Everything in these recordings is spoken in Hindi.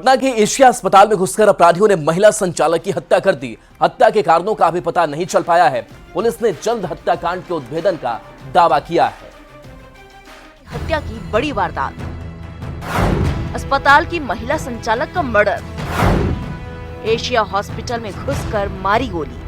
पटना के एशिया अस्पताल में घुसकर अपराधियों ने महिला संचालक की हत्या कर दी। हत्या के कारणों का अभी पता नहीं चल पाया है। पुलिस ने जल्द हत्याकांड के उद्भेदन का दावा किया है। हत्या की बड़ी वारदात, अस्पताल की महिला संचालक का मर्डर, एशिया हॉस्पिटल में घुसकर मारी गोली।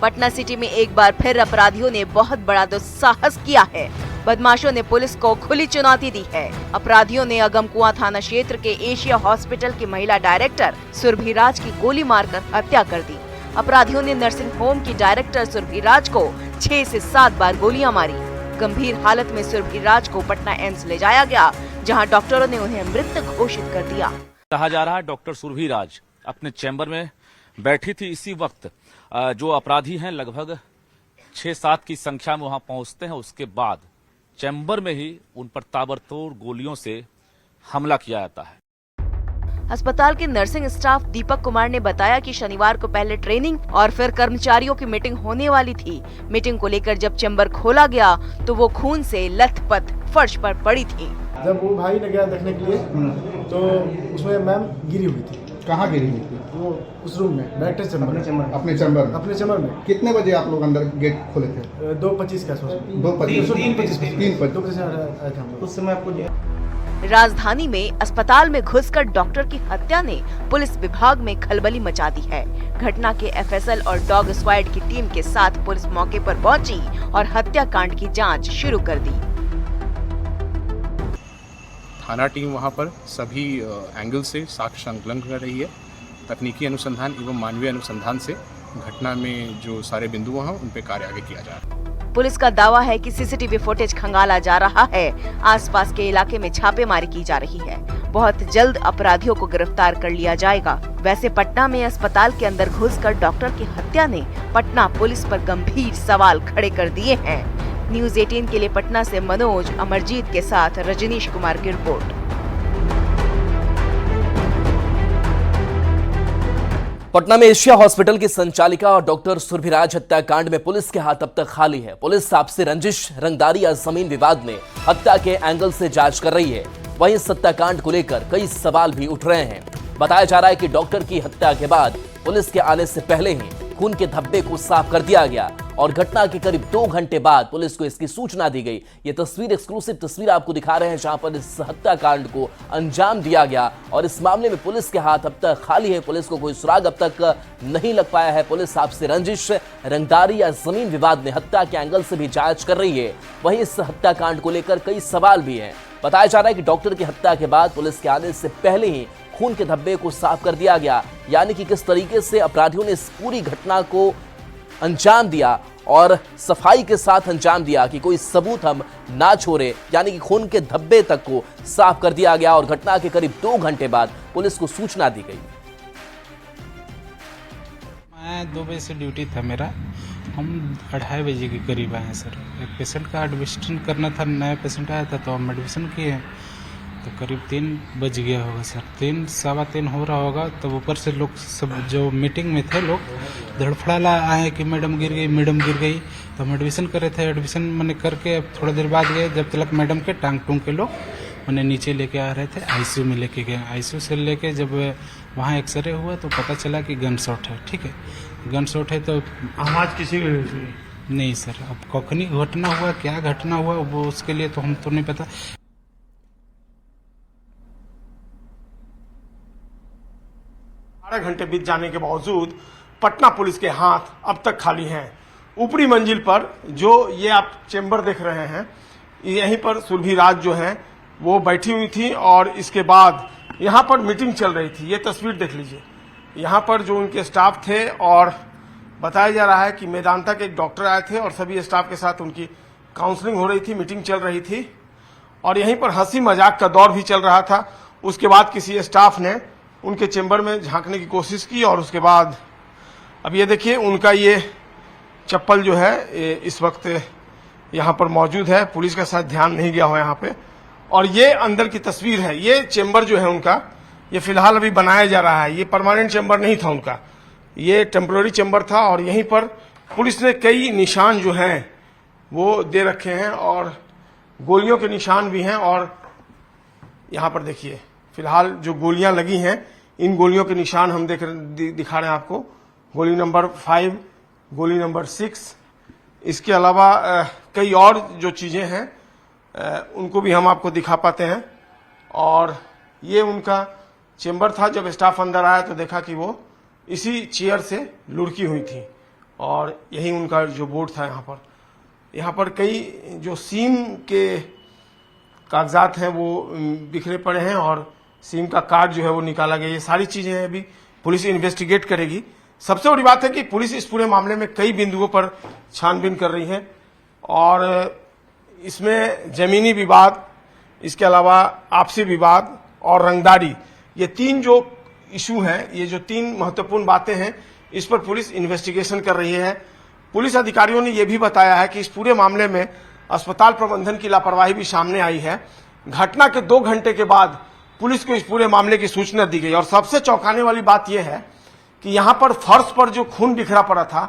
पटना सिटी में एक बार फिर अपराधियों ने बहुत बड़ा दुस्साहस किया है। बदमाशों ने पुलिस को खुली चुनौती दी है। अपराधियों ने अगमकुआं थाना क्षेत्र के एशिया हॉस्पिटल की महिला डायरेक्टर सुरभि राज की गोली मारकर हत्या कर दी। अपराधियों ने नर्सिंग होम की डायरेक्टर सुरभि राज को 6 से 7 बार गोलियां मारी। गंभीर हालत में सुरभि राज को पटना एम्स ले जाया गया, जहां डॉक्टरों ने उन्हें मृत घोषित कर दिया। कहा जा रहा है डॉक्टर सुरभि राज अपने चैम्बर में बैठी थी। इसी वक्त जो अपराधी हैं लगभग 6-7 की संख्या में वहां पहुंचते हैं। उसके बाद चैम्बर में ही उन पर ताबड़तोड़ गोलियों से हमला किया जाता है। अस्पताल के नर्सिंग स्टाफ दीपक कुमार ने बताया कि शनिवार को पहले ट्रेनिंग और फिर कर्मचारियों की मीटिंग होने वाली थी। मीटिंग को लेकर जब चैम्बर खोला गया तो वो खून से लथपथ फर्श पर पड़ी थी। जब वो भाई ने गया देखने के लिए तो उसमें मैम गिरी हुई थी। कहाँ गिरी हुई थी? वो उस रूम में डायरेक्टर चैम्बर। अपने चैम्बर में। कितने बजे आप लोग अंदर गेट खोले थे? 2:25 के आसपास। 3:25 आए थे हम लोग। उस समय आपको राजधानी में अस्पताल में घुसकर डॉक्टर की हत्या ने पुलिस विभाग में खलबली मचा दी है। घटना के एफएसएल और डॉग स्क्वाड की टीम के साथ पुलिस मौके पर पहुंची और हत्याकांड की जांच शुरू कर दी। थाना टीम वहां पर सभी एंगल से साक्ष्य संकलन कर रही है। तकनीकी अनुसंधान एवं मानवीय अनुसंधान से घटना में जो सारे बिंदु हैं उन पे कार्य आगे किया जा रहा है। पुलिस का दावा है कि सीसीटीवी फुटेज खंगाला जा रहा है। आसपास के इलाके में छापेमारी की जा रही है। बहुत जल्द अपराधियों को गिरफ्तार कर लिया जाएगा। वैसे पटना में अस्पताल के अंदर घुसकर डॉक्टर की हत्या ने पटना पुलिस पर गंभीर सवाल खड़े कर दिए हैं। न्यूज़ 18 के लिए पटना से मनोज अमरजीत के साथ रजनीश कुमार की रिपोर्ट। पटना में एशिया हॉस्पिटल की संचालिका और डॉक्टर सुरभि राज हत्याकांड में पुलिस के हाथ अब तक खाली है। पुलिस आपसी रंजिश, रंगदारी या जमीन विवाद में हत्या के एंगल से जांच कर रही है। वहीं इस हत्याकांड को लेकर कई सवाल भी उठ रहे हैं। बताया जा रहा है कि डॉक्टर की हत्या के बाद पुलिस के आने से पहले ही खून के धब्बे को साफ कर दिया गया और घटना के करीब 2 घंटे बाद पुलिस को इसकी सूचना दी गई। ये तस्वीर, एक्सक्लूसिव तस्वीर आपको दिखा रहे हैं जहां पर इस हत्याकांड को अंजाम दिया गया और इस मामले में पुलिस के हाथ अब तक खाली है। पुलिस को कोई सुराग अब तक नहीं लग पाया है। पुलिस आपसे रंजिश, रंगदारी या जमीन विवाद में हत्या के एंगल से भी जांच कर रही है। वहीं इस हत्याकांड को लेकर कई सवाल भी हैं। बताया जा रहा है कि डॉक्टर की हत्या के बाद पुलिस के आने से पहले ही खून के धब्बे को साफ कर दिया गया, यानी कि किस तरीके से अपराधियों ने इस पूरी घटना को अंजाम दिया और सफाई के साथ अंजाम दिया कि कोई सबूत हम ना छोड़े, यानी कि खून के धब्बे तक को साफ कर दिया गया और घटना के करीब 2 घंटे बाद पुलिस को सूचना दी गई। मैं 2 बजे से ड्यूटी था मेरा। हम 2:30 बजे के करीब आए सर। एक पेशेंट का एडमिशन करना था, नया पेशेंट आया था तो हम एडमिशन किए तो करीब 3 बज गया होगा सर। 3 सवा 3 हो रहा होगा तो ऊपर से लोग सब जो मीटिंग में थे लोग धड़फड़ाला आए कि मैडम गिर गई। तो हम एडमिशन कर रहे थे। एडमिशन मैंने करके थोड़ा देर बाद गए, जब तक मैडम के टांग टूंग के लोग मैंने नीचे लेके आ रहे थे। आईसीयू में लेके गए। आईसीयू से लेके जब वहाँ एक्सरे हुआ तो पता चला कि गन शॉट है। ठीक है, गन शॉट है तो आवाज किसी नहीं सर। अब कखनी घटना हुआ, क्या घटना हुआ वो उसके लिए तो हम तो नहीं पता। 12 घंटे बीत जाने के बावजूद पटना पुलिस के हाथ अब तक खाली हैं। ऊपरी मंजिल पर जो ये आप चेंबर देख रहे हैं, यहीं पर सुरभि राज जो है वो बैठी हुई थी और इसके बाद यहाँ पर मीटिंग चल रही थी। ये तस्वीर देख लीजिए। यहाँ पर जो उनके स्टाफ थे और बताया जा रहा है कि मेदांता के एक डॉक्टर आए थे और सभी स्टाफ के साथ उनकी काउंसलिंग हो रही थी, मीटिंग चल रही थी और यहीं पर हंसी मजाक का दौर भी चल रहा था। उसके बाद किसी स्टाफ ने उनके चेंबर में झांकने की कोशिश की और उसके बाद अब ये देखिए उनका ये चप्पल जो है इस वक्त यहाँ पर मौजूद है। पुलिस का शायद ध्यान नहीं गया हो यहाँ पे। और ये अंदर की तस्वीर है। ये चेंबर जो है उनका, ये फिलहाल अभी बनाया जा रहा है। ये परमानेंट चेंबर नहीं था उनका, ये टेम्पररी चेंबर था और यहीं पर पुलिस ने कई निशान जो हैं वो दे रखे हैं और गोलियों के निशान भी हैं। और यहाँ पर देखिए फिलहाल जो गोलियां लगी हैं इन गोलियों के निशान हम दिखा रहे हैं आपको। गोली नंबर 5, गोली नंबर 6, इसके अलावा कई और जो चीजें हैं उनको भी हम आपको दिखा पाते हैं। और ये उनका चेंबर था। जब स्टाफ अंदर आया तो देखा कि वो इसी चेयर से लुढ़की हुई थी और यही उनका जो बोर्ड था। यहाँ पर कई जो सीम के कागजात हैं वो बिखरे पड़े हैं और सीम का कार्ड जो है वो निकाला गया। ये सारी चीजें अभी पुलिस इन्वेस्टिगेट करेगी। सबसे बड़ी बात है कि पुलिस इस पूरे मामले में कई बिंदुओं पर छानबीन कर रही है और इसमें जमीनी विवाद, इसके अलावा आपसी विवाद और रंगदारी, ये 3 जो इशू हैं, ये जो 3 महत्वपूर्ण बातें हैं, इस पर पुलिस इन्वेस्टिगेशन कर रही है। पुलिस अधिकारियों ने यह भी बताया है कि इस पूरे मामले में अस्पताल प्रबंधन की लापरवाही भी सामने आई है। घटना के 2 घंटे के बाद पुलिस को इस पूरे मामले की सूचना दी गई और सबसे चौंकाने वाली बात यह है कि यहां पर फर्श पर जो खून बिखरा पड़ा था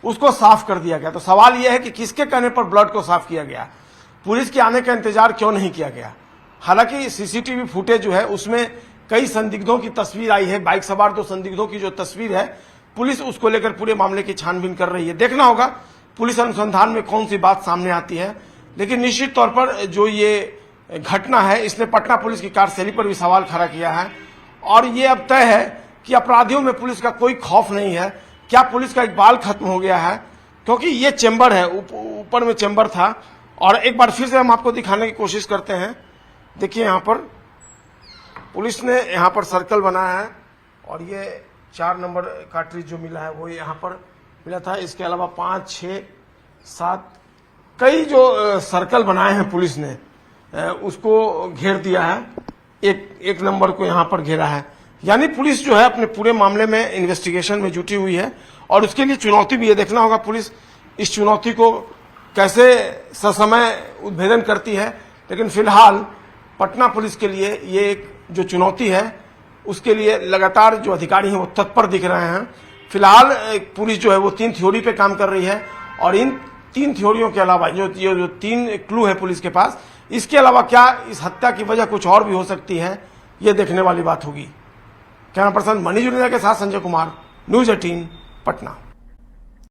उसको साफ कर दिया गया। तो सवाल यह है कि किसके कहने पर ब्लड को साफ किया गया, पुलिस के आने का इंतजार क्यों नहीं किया गया। हालांकि सीसीटीवी फुटेज जो है उसमें कई संदिग्धों की तस्वीर आई है, बाइक सवार 2 संदिग्धों की जो तस्वीर है, पुलिस उसको लेकर पूरे मामले की छानबीन कर रही है। देखना होगा पुलिस अनुसंधान में कौन सी बात सामने आती है। लेकिन निश्चित तौर पर जो ये घटना है इसने पटना पुलिस की कार्यशैली पर भी सवाल खड़ा किया है और ये अब तय है कि अपराधियों में पुलिस का कोई खौफ नहीं है। क्या पुलिस का इकबाल खत्म हो गया है? क्योंकि ये चेंबर है, ऊपर में चेंबर था। और एक बार फिर से हम आपको दिखाने की कोशिश करते हैं। देखिए यहाँ पर पुलिस ने यहाँ पर सर्कल बनाया है और ये 4 नंबर कार्ट्रिज जो मिला है वो यहाँ पर मिला था। इसके अलावा 5, 6, 7 कई जो सर्कल बनाए हैं पुलिस ने उसको घेर दिया है। एक नंबर को यहाँ पर घेरा है। यानी पुलिस जो है अपने पूरे मामले में इन्वेस्टिगेशन में जुटी हुई है और उसके लिए चुनौती भी है। देखना होगा पुलिस इस चुनौती को कैसे ससमय उद्भेदन करती है। लेकिन फिलहाल पटना पुलिस के लिए ये एक जो चुनौती है उसके लिए लगातार जो अधिकारी हैं वो तत्पर दिख रहे हैं। फिलहाल पुलिस जो है वो 3 थ्योरी पे काम कर रही है और इन 3 थ्योरियों के अलावा जो 3 क्लू है पुलिस के पास, इसके अलावा क्या इस हत्या की वजह कुछ और भी हो सकती है, ये देखने वाली बात होगी। कैमरा पर्सन मनीष जुनेजा के साथ संजय कुमार, न्यूज़ 18 पटना।